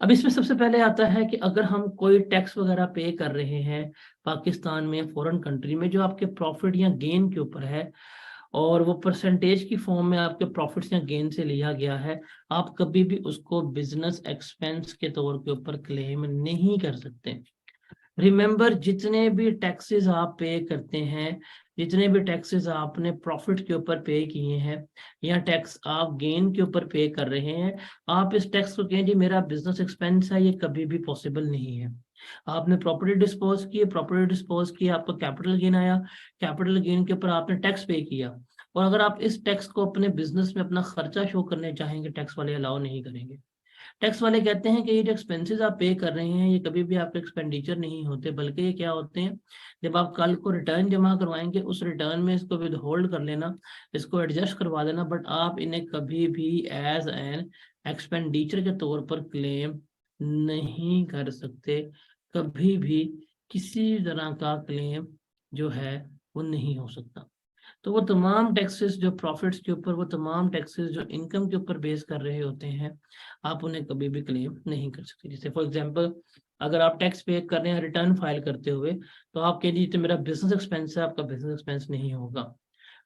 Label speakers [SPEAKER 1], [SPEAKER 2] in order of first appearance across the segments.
[SPEAKER 1] अब इसमें सबसे पहले आता है कि अगर हम कोई टैक्स वगैरह पे कर रहे हैं पाकिस्तान में, फॉरेन कंट्री में, जो आपके प्रॉफिट या गेन के ऊपर है और वो परसेंटेज की फॉर्म में आपके प्रॉफिट्स या गेन से लिया गया है, आप कभी भी उसको बिजनेस एक्सपेंस के तौर के ऊपर क्लेम नहीं कर सकते। रिमेंबर, जितने भी टैक्सेस आप पे करते हैं, जितने भी टैक्सेस आपने प्रॉफिट के ऊपर पे किए हैं या टैक्स आप गेन के ऊपर पे कर रहे हैं, आप इस टैक्स को कहें जी मेरा बिजनेस एक्सपेंस है, ये कभी भी पॉसिबल नहीं है। आपने प्रॉपर्टी डिस्पोज की, आपको कैपिटल गेन आया, कैपिटल गेन के ऊपर आपने टैक्स पे किया, और अगर आप इस टैक्स को अपने बिजनेस में अपना खर्चा शो करने चाहेंगे, टैक्स वाले अलाउ नहीं करेंगे। टैक्स वाले कहते हैं कि ये जो एक्सपेंसेस आप पे कर रहे हैं, ये कभी भी आपके एक्सपेंडिचर नहीं होते, बल्कि ये क्या होते हैं, जब आप कल को रिटर्न जमा करवाएंगे, उस रिटर्न में इसको विद होल्ड कर लेना, इसको एडजस्ट करवा देना, बट आप इन्हें कभी भी एज एन एक्सपेंडिचर के तौर पर क्लेम नहीं कर सकते। कभी भी किसी तरह का क्लेम जो है वो नहीं हो सकता। तो वो तमाम टैक्सेस जो प्रॉफिट्स के ऊपर, वो तमाम टैक्सेस जो इनकम के ऊपर बेस कर रहे होते हैं, आप उन्हें कभी भी क्लेम नहीं कर सकते। जैसे फॉर एग्जांपल, अगर आप टैक्स पे कर रहे हैं रिटर्न फाइल करते हुए, तो आप कह दीजिए तो मेरा बिजनेस एक्सपेंस है, आपका बिजनेस एक्सपेंस नहीं होगा।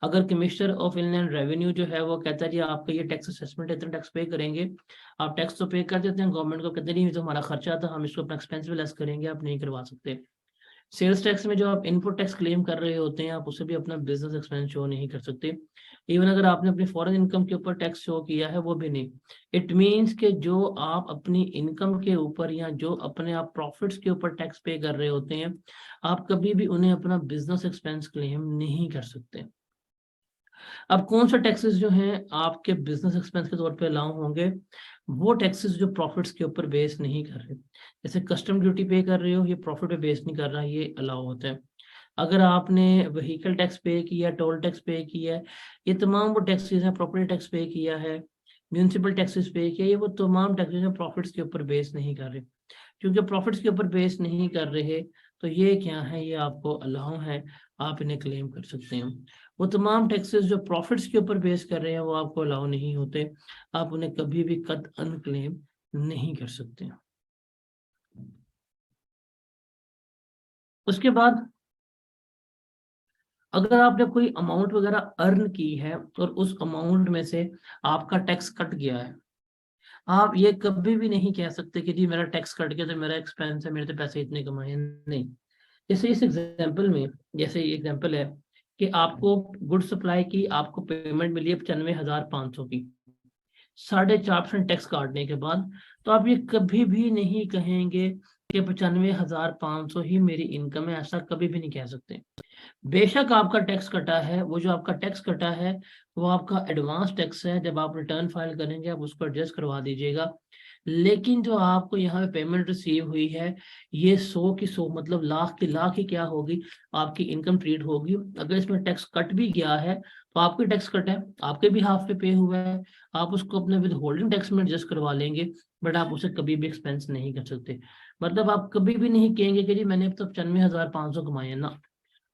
[SPEAKER 1] अगर कमिश्नर ऑफ इनलैंड रेवेन्यू जो है वो कहता है जी आपका ये टैक्स असेसमेंट है, इतना टैक्स पे करेंगे, आप टैक्स तो पे कर देते हैं, गवर्नमेंट को कहते नहीं, तो हमारा खर्चा था, हम इसको अपना एक्सपेंस भी लेस करेंगे, आप नहीं करवा सकते। सेल्स टैक्स में जो आप इनपुट टैक्स क्लेम कर रहे होते हैं, आप उसे भी अपना बिजनेस एक्सपेंस शो नहीं कर सकते। इवन अगर आपने अपनी फॉरेन इनकम के ऊपर टैक्स शो किया है, वो भी नहीं। इट मींस कि जो आप अपनी इनकम के ऊपर या जो अपने आप प्रॉफिट्स के ऊपर टैक्स पे कर रहे होते हैं, आप कभी भी उन्हें अपना बिजनेस एक्सपेंस क्लेम नहीं कर सकते। अब कौन सा टैक्सेस जो हैं आपके बिजनेस एक्सपेंस के तौर पे अलाउ होंगे, वो टैक्सेस जो प्रॉफिट्स के ऊपर बेस नहीं कर रहे, जैसे कस्टम ड्यूटी पे कर रहे हो, ये प्रॉफिट पे बेस नहीं कर रहा, ये अलाउ होता है। अगर आपने व्हीकल टैक्स पे किया, टोल टैक्स पे किया, ये तमाम वो टैक्सेस हैं, प्रॉपर्टी टैक्स पे किया है, म्यूनसिपल टैक्सेस पे किया, ये वो तमाम टैक्सेस हैं प्रॉफिट्स के ऊपर बेस नहीं कर रहे। क्योंकि प्रॉफिट्स के ऊपर बेस नहीं कर रहे, तो ये क्या है, ये आपको अलाउ है, आप इन्हें क्लेम कर सकते हैं। वो तमाम टैक्सेस जो प्रॉफिट्स के ऊपर बेस कर रहे हैं, वो आपको अलाउ नहीं होते, आप उन्हें कभी भी कतई क्लेम नहीं कर सकते। उसके बाद अगर आपने कोई अमाउंट वगैरह अर्न की है और उस अमाउंट में से आपका टैक्स कट गया है, आप ये कभी भी नहीं कह सकते कि जी मेरा टैक्स कट गया तो मेरा एक्सपेंस है, मेरे तो पैसे इतने कमाए हैं, नहीं। जैसे इस एग्जांपल में, जैसे एग्जांपल है कि आपको गुड सप्लाई की आपको पेमेंट मिली है 95,500 की, 4.5% टैक्स काटने के बाद, तो आप ये कभी भी नहीं कहेंगे कि 95,500 ही मेरी इनकम है, ऐसा कभी भी नहीं कह सकते। बेशक आपका टैक्स कटा है, वो जो आपका टैक्स कटा है वो आपका एडवांस टैक्स है, जब आप रिटर्न फाइल करेंगे आप उसको एडजस्ट करवा दीजिएगा। लेकिन जो आपको यहाँ पे पेमेंट रिसीव हुई है, ये 100 की 100 मतलब लाख की लाख ही क्या होगी, आपकी इनकम ट्रीट होगी। अगर इसमें टैक्स कट भी गया है तो आपके टैक्स कट है, आपके भी हाफ पे हुआ है, आप उसको अपने विद होल्डिंग टैक्स में एडजस्ट करवा लेंगे, बट आप उसे कभी भी एक्सपेंस नहीं कर सकते। मतलब आप कभी भी नहीं कहेंगे कि जी मैंने अब तक 95,500 कमाए हैं ना,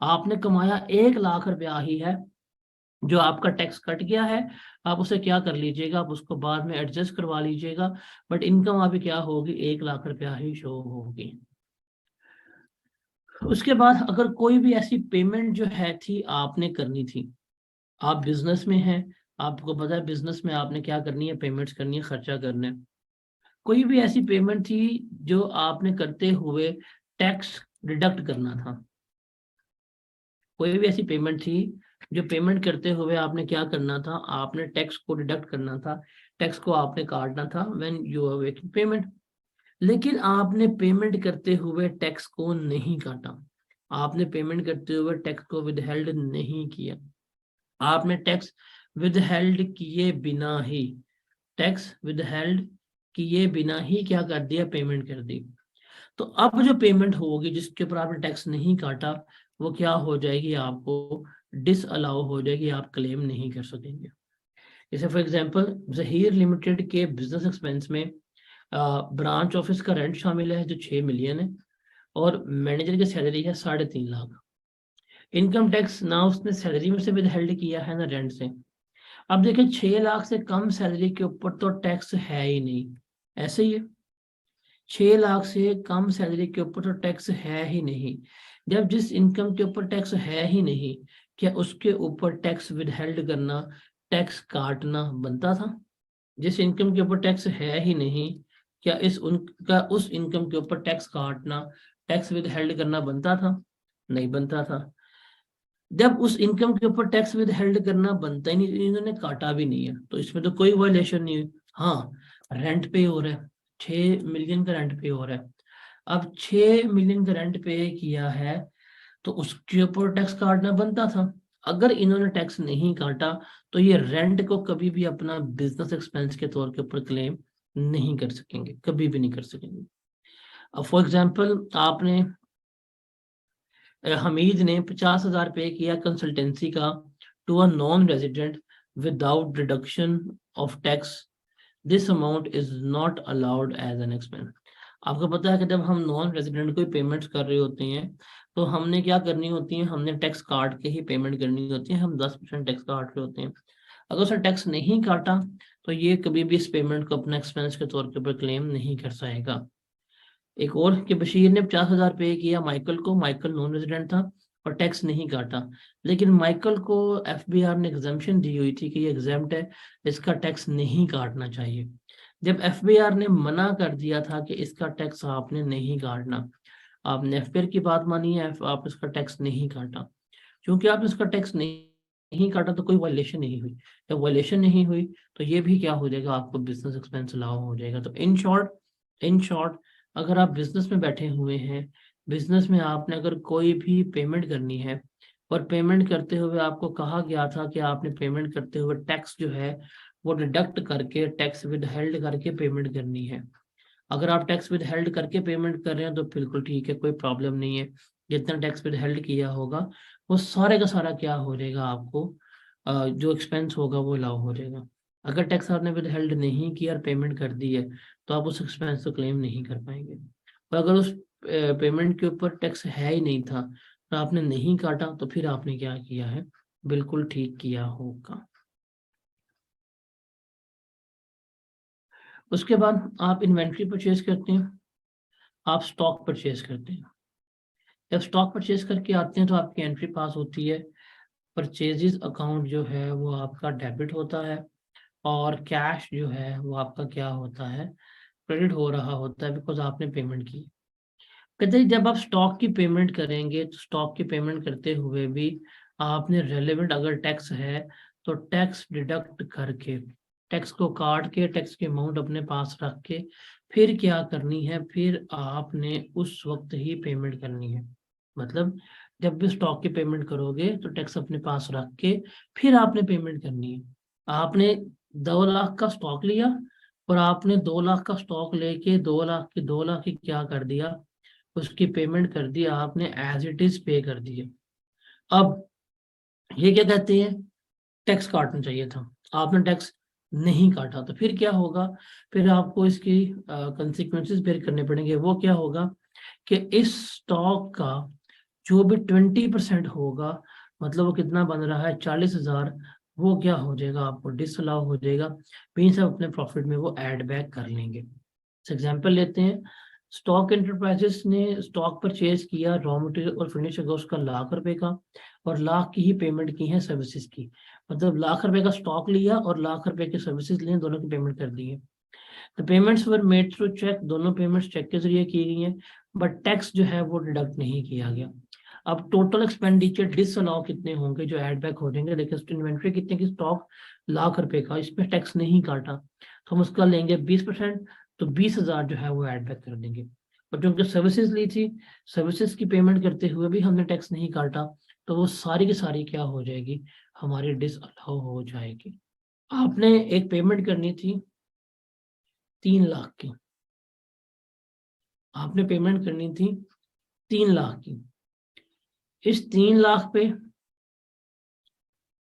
[SPEAKER 1] आपने कमाया 1 लाख रुपया ही है, जो आपका टैक्स कट गया है, आप उसे क्या कर लीजिएगा, आप उसको बाद में एडजस्ट करवा लीजिएगा, बट इनकम अभी क्या होगी, 1 लाख रुपया ही शो होगी। उसके बाद अगर कोई भी ऐसी पेमेंट जो है थी आपने करनी थी, आप बिजनेस में हैं, आपको पता है बिजनेस में आपने क्या करनी है, पेमेंट्स करनी है, खर्चा करना है, कोई भी ऐसी पेमेंट थी जो आपने करते हुए टैक्स डिडक्ट करना था, कोई भी ऐसी पेमेंट थी जो पेमेंट करते हुए आपने क्या करना था, आपने टैक्स को डिडक्ट करना था, टैक्स को आपने काटना था when you are making payment, लेकिन आपने पेमेंट करते हुए टैक्स को नहीं काटा, आपने पेमेंट करते हुए टैक्स को विदहेल्ड नहीं किया, आपने टैक्स विदहेल्ड किए बिना ही, टैक्स विदहेल्ड किए बिना ही क्या कर दिया, पेमेंट कर दी, तो अब जो पेमेंट होगी जिसके ऊपर आपने टैक्स नहीं काटा, वो क्या हो जाएगी, आपको डिसअलाउ हो जाएगी, आप क्लेम नहीं कर सकेंगे। जैसे फॉर एग्जांपल जहीर लिमिटेड के बिजनेस एक्सपेंस में ब्रांच ऑफिस का रेंट शामिल है जो 6 मिलियन है, और मैनेजर की सैलरी है 3.5 लाख। इनकम टैक्स ना उसने सैलरी में से विदहेल्ड किया है ना रेंट से। अब देखिए 6 लाख से कम सैलरी के ऊपर तो टैक्स है ही नहीं, ऐसे ही है। 6 लाख से कम सैलरी के ऊपर तो टैक्स है ही नहीं। जब जिस इनकम के ऊपर टैक्स है ही नहीं, क्या उसके ऊपर टैक्स विदहेल्ड करना, टैक्स काटना बनता था? जिस इनकम के ऊपर टैक्स है ही नहीं, क्या इस उनका उस इनकम के ऊपर टैक्स काटना, टैक्स विदहेल्ड करना बनता था? नहीं बनता था। जब उस इनकम के ऊपर टैक्स विदहेल्ड करना बनता ही नहीं, इन्होंने काटा भी नहीं है, तो इसमें तो कोई वायलेशन नहीं हुई। हाँ, रेंट पे हो रहा है, 6 मिलियन का रेंट पे हो रहा है। अब 6 मिलियन का रेंट पे किया है, तो उसके ऊपर टैक्स काटना बनता था। अगर इन्होंने टैक्स नहीं काटा, तो ये रेंट को कभी भी अपना बिजनेस एक्सपेंस के तौर के ऊपर क्लेम नहीं कर सकेंगे, कभी भी नहीं कर सकेंगे। अब फॉर एग्जाम्पल, आपने हमीद ने 50,000 पे किया कंसल्टेंसी का to a non resident without deduction of tax, this amount is not allowed as an expense. आपको पता है कि जब हम नॉन रेजिडेंट को पेमेंट्स कर रहे होते हैं, तो हमने क्या करनी होती है, हमने टैक्स काट के ही पेमेंट करनी होती है। हम 10% टैक्स काट रहे होते हैं। अगर उसने टैक्स नहीं काटा, तो ये कभी भी इस पेमेंट को अपना एक्सपेंस के तौर के ऊपर क्लेम नहीं कर पाएगा। एक और कि बशीर ने 50,000 पे किया माइकल को, माइकल नॉन रेजिडेंट था और टैक्स नहीं काटा, लेकिन माइकल को एफबीआर ने एग्जाम्पशन दी हुई थी कि ये एग्जाम्प्ट है, इसका टैक्स नहीं काटना चाहिए। जब एफबीआर ने मना कर दिया था कि इसका टैक्स आपने नहीं काटना, आपने एफबीआर की बात मानी है, आप इसका टैक्स नहीं काटा। क्योंकि आपने इसका टैक्स नहीं काटा, तो कोई वायलेशन नहीं हुई। जब वायलेशन नहीं हुई, तो ये भी क्या हो जाएगा, आपको बिजनेस एक्सपेंस अलाउ हो जाएगा। तो इन शॉर्ट अगर आप बिजनेस में बैठे हुए हैं, बिजनेस में आपने अगर कोई भी पेमेंट करनी है, और पेमेंट करते हुए आपको कहा गया था कि आपने पेमेंट करते हुए टैक्स जो है वो डिडक्ट करके, टैक्स विद हेल्ड करके पेमेंट करनी है। अगर आप टैक्स विद हेल्ड करके पेमेंट कर रहे हैं, तो बिल्कुल ठीक है, कोई प्रॉब्लम नहीं है। जितना टैक्स विद हेल्ड किया होगा, वो सारे का सारा क्या हो जाएगा, आपको जो एक्सपेंस होगा वो अलाउ हो जाएगा। अगर टैक्स आपने विद हेल्ड नहीं किया और पेमेंट कर दी है, तो आप उस एक्सपेंस को क्लेम नहीं कर पाएंगे। और अगर उस पेमेंट के ऊपर टैक्स है ही नहीं था, तो आपने नहीं काटा, तो फिर आपने क्या किया है, बिल्कुल ठीक किया होगा। उसके बाद आप इन्वेंट्री परचेज करते हैं, आप स्टॉक परचेज करते हैं। जब स्टॉक परचेज करके आते हैं, तो आपकी एंट्री पास होती है, परचेजेस अकाउंट जो है वो आपका डेबिट होता है, और कैश जो है वो आपका क्या होता है, क्रेडिट हो रहा होता है, बिकॉज आपने पेमेंट की। कहते हैं जब आप स्टॉक की पेमेंट करेंगे, तो स्टॉक की पेमेंट करते हुए भी आपने रेलेवेंट अगर टैक्स है, तो टैक्स डिडक्ट करके, टैक्स को काट के, टैक्स की अमाउंट अपने पास रख के, फिर क्या करनी है, फिर आपने उस वक्त ही पेमेंट करनी है। मतलब जब भी स्टॉक की पेमेंट करोगे, तो टैक्स अपने पास रख के फिर आपने पेमेंट करनी है। आपने 2 लाख का स्टॉक लिया, और आपने 2 लाख का स्टॉक लेके 2 लाख की क्या कर दिया, उसकी पेमेंट कर दी आपने, एज इट इज पे कर दिया। अब ये क्या कहते हैं, टैक्स काटना चाहिए था, आपने टैक्स नहीं काटा, तो फिर क्या होगा, फिर आपको इसकी कंसिक्वेंसेस बेयर करने पड़ेंगे। वो क्या होगा कि इस स्टॉक का जो भी 20% होगा, मतलब वो कितना बन रहा है, 40,000, वो क्या हो जाएगा, आपको डिसअलाउ हो जाएगा। मीन्स आप अपने प्रॉफिट में वो ऐड बैक कर लेंगे। एग्जाम्पल लेते हैं, स्टॉक एंटरप्राइजेस ने स्टॉक परचेज किया, रॉ मटेरियल और फिनिश गुड्स का ₹1,00,000 का, और लाख की ही पेमेंट की है सर्विसेज की। मतलब ₹1,00,000 का स्टॉक लिया और ₹1,00,000 की सर्विसेज लिए, दोनों की पेमेंट कर दी है। The payments were made through cheque, दोनों पेमेंट्स चेक के जरिए की गई हैं, बट टैक्स जो है वो डिडक्ट नहीं किया गया। अब टोटल एक्सपेंडिचर डिसअलाउ कितने होंगे जो ऐड बैक हो जाएंगे, देखिए इन्वेंट्री कितने की, स्टॉक ₹1,00,000 का, इसमें टैक्स नहीं काटा, तो हम उसका लेंगे 20%, तो 20,000 जो है वो ऐड बैक कर देंगे। और जो हमने सर्विसेज ली थी, सर्विसेज की पेमेंट करते हुए भी हमने टैक्स नहीं काटा, तो वो सारी की सारी क्या हो जाएगी, हमारी डिसअलाउ हो जाएगी। आपने एक पेमेंट करनी थी 3 लाख की, आपने पेमेंट करनी थी 3 लाख की। इस 3 लाख पे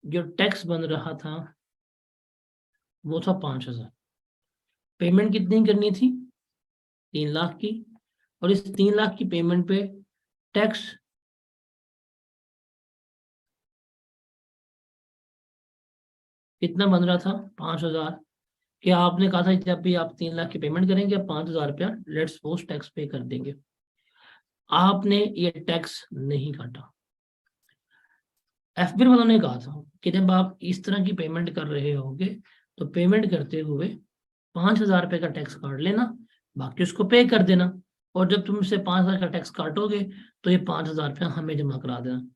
[SPEAKER 1] जो टैक्स बन रहा था वो था 5,000। पेमेंट कितनी करनी थी, 3 लाख की, और इस 3 लाख की पेमेंट पे टैक्स कितना बन रहा था, 5,000। कि आपने कहा था जब भी आप 3 लाख की पेमेंट करेंगे 5,000 रुपया लेट्स सपोज टैक्स पे कर देंगे, आपने ये टैक्स नहीं काटा। एफबीआई वालों ने कहा था कि जब आप इस तरह की पेमेंट कर रहे होगे तो पेमेंट करते हुए 5,000 रुपये का टैक्स काट लेना, बाकी उसको पे कर देना, और जब तुम इससे 5,000 का टैक्स काटोगे तो ये 5,000 रुपया हमें जमा करा देना।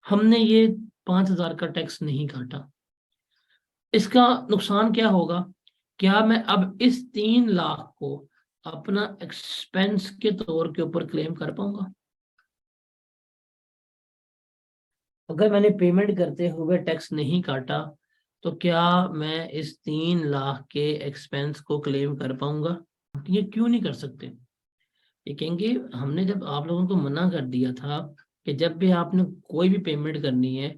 [SPEAKER 1] हमने ये 5,000 का टैक्स नहीं काटा। इसका नुकसान क्या होगा? क्या मैं अब इस 3 लाख को अपना एक्सपेंस के तौर के ऊपर क्लेम कर पाऊंगा? अगर मैंने पेमेंट करते हुए टैक्स नहीं काटा तो क्या मैं इस 3 लाख के एक्सपेंस को क्लेम कर पाऊंगा? ये क्यों नहीं कर सकते? ये कहेंगे हमने जब आप लोगों को मना कर दिया था कि जब भी आपने कोई भी पेमेंट करनी है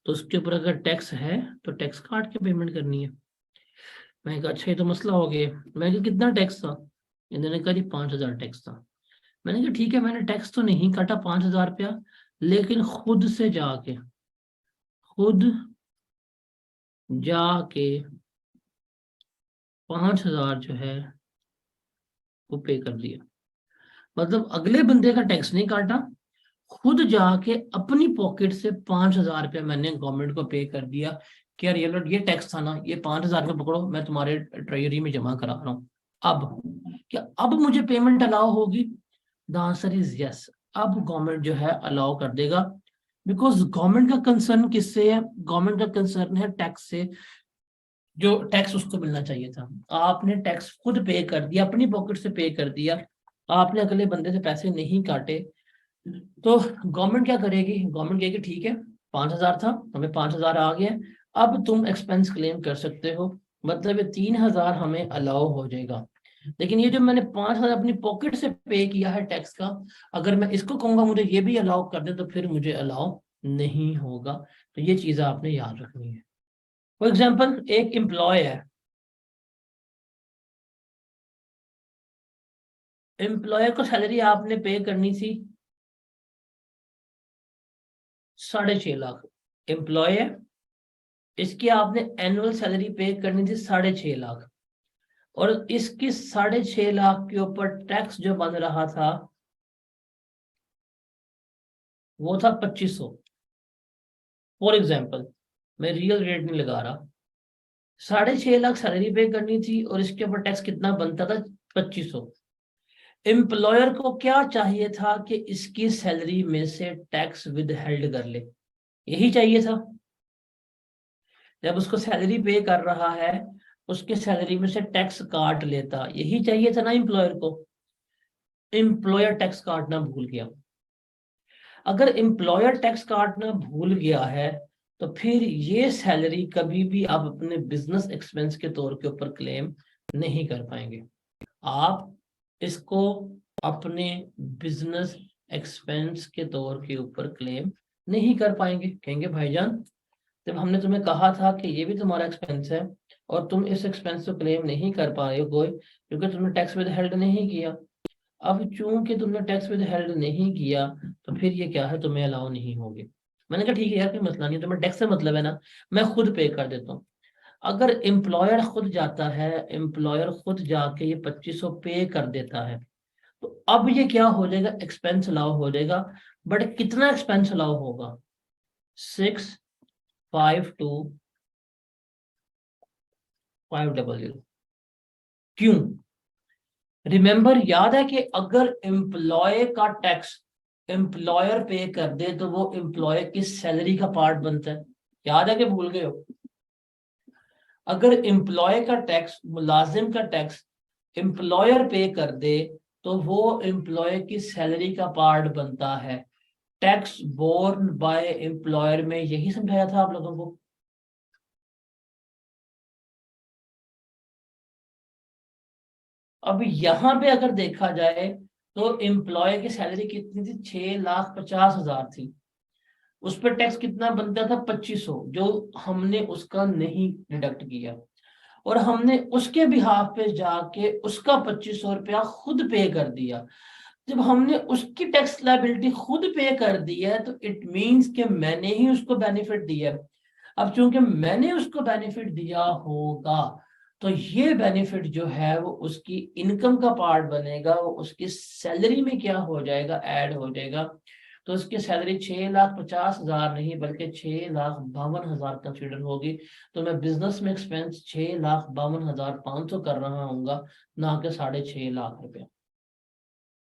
[SPEAKER 1] तो उसके ऊपर अगर टैक्स है तो टैक्स काट के पेमेंट करनी है। मैं कहा अच्छा ये तो मसला हो गया। मैं कहा कितना टैक्स था? इन्होंने कहा जी 5,000 टैक्स था। मैंने कहा ठीक है, मैंने टैक्स तो नहीं काटा 5,000 रुपया, लेकिन खुद से जाके खुद जाके 5,000 जो है वो पे कर दिया। मतलब अगले बंदे का टैक्स नहीं काटा, खुद जाके अपनी पॉकेट से 5,000 रुपया मैंने गवर्नमेंट को पे कर दिया कि यार ये टैक्स था ना, ये 5,000 रुपये पकड़ो, मैं तुम्हारे ट्रेजरी में जमा करा रहा हूँ। अब क्या अब मुझे पेमेंट अलाउ होगी? The answer is yes. अब गवर्नमेंट जो है अलाउ कर देगा, बिकॉज गवर्नमेंट का कंसर्न किससे है? गवर्नमेंट का कंसर्न है टैक्स से। जो टैक्स उसको मिलना चाहिए था, आपने टैक्स खुद पे कर दिया, अपनी पॉकेट से पे कर दिया, आपने अगले बंदे से पैसे नहीं काटे। तो गवर्नमेंट क्या करेगी? गवर्नमेंट कहेगी ठीक है 5,000 था, हमें 5,000 आ गया, अब तुम एक्सपेंस क्लेम कर सकते हो, मतलब ये 3,000 हमें अलाउ हो जाएगा। लेकिन ये जो मैंने 5,000 अपनी पॉकेट से पे किया है टैक्स का, अगर मैं इसको कहूंगा मुझे ये भी अलाउ कर दे तो फिर मुझे अलाउ नहीं होगा। तो ये चीज आपने याद रखनी है। फॉर एग्जाम्पल एक एम्प्लॉय है, एम्प्लॉय को सैलरी आपने पे करनी थी 6.5 लाख। एम्प्लॉय है, इसकी आपने एनुअल सैलरी पे करनी थी 6.5 लाख, और इसकी 6.5 लाख के ऊपर टैक्स जो बन रहा था वो था 2,500। फॉर एग्जाम्पल, मैं रियल रेट नहीं लगा रहा, 6.5 लाख सैलरी पे करनी थी और इसके ऊपर टैक्स कितना बनता था? 2,500। एम्प्लॉयर को क्या चाहिए था कि इसकी सैलरी में से टैक्स विद हेल्ड कर ले, यही चाहिए था। जब उसको सैलरी पे कर रहा है उसके सैलरी में से टैक्स काट लेता, यही चाहिए था ना एम्प्लॉयर को। एम्प्लॉयर टैक्स काटना भूल गया। अगर एम्प्लॉयर टैक्स काटना भूल गया है तो फिर ये सैलरी कभी भी आप अपने बिजनेस एक्सपेंस के तौर के ऊपर क्लेम नहीं कर पाएंगे। आप इसको अपने बिजनेस एक्सपेंस के तौर के ऊपर क्लेम नहीं कर पाएंगे। कहेंगे भाईजान जब हमने तुम्हें कहा था कि ये भी तुम्हारा एक्सपेंस है और तुम इस एक्सपेंस को क्लेम नहीं कर पा रहे हो कोई, क्योंकि तुमने टैक्स विद हेल्ड नहीं किया। अब चूंकि तुमने टैक्स विद हेल्ड नहीं किया तो फिर ये क्या है, तुम्हें अलाउ नहीं होगी। मैंने कहा ठीक है यार कोई मसला नहीं, तुम्हें टैक्स से मतलब है ना, मैं खुद पे कर देता हूँ। अगर एम्प्लॉयर खुद जाता है, एम्प्लॉयर खुद जाके ये 2,500 पे कर देता है तो अब ये क्या हो जाएगा, एक्सपेंस अलाउ हो जाएगा। बट कितना एक्सपेंस अलाउ होगा? 652,500। क्यों? रिमेंबर, याद है कि अगर एम्प्लॉय का टैक्स एम्प्लॉयर पे कर दे तो वो एम्प्लॉय की सैलरी का पार्ट बनता है। याद है कि भूल गए हो? अगर एम्प्लॉय का टैक्स, मुलाजिम का टैक्स एम्प्लॉयर पे कर दे तो वो एम्प्लॉय की सैलरी का पार्ट बनता है। टैक्स बोर्न बाय एम्प्लॉयर में यही समझाया था आप लोगों को। अब यहाँ पे अगर देखा जाए तो एम्प्लॉय की सैलरी कितनी थी? 6,50,000 थी। उस पर टैक्स कितना बनता था? 2,500, जो हमने उसका नहीं डिडक्ट किया, और हमने उसके बिहाफ पे जाके उसका 2,500 रुपया खुद पे कर दिया। जब हमने उसकी टैक्स लायबिलिटी खुद पे कर दी है तो इट मींस कि मैंने ही उसको बेनिफिट दिया है। अब चूंकि मैंने उसको बेनिफिट दिया होगा तो ये बेनिफिट जो है वो उसकी इनकम का पार्ट बनेगा, वो उसकी सैलरी में क्या हो जाएगा, ऐड हो जाएगा। तो उसकी सैलरी 6,50,000 नहीं बल्कि 6,52,000 कंसिडर होगी। तो मैं बिजनेस में एक्सपेंस 6,52,500 कर रहा हूँ, ना कि 6.5 लाख रुपया।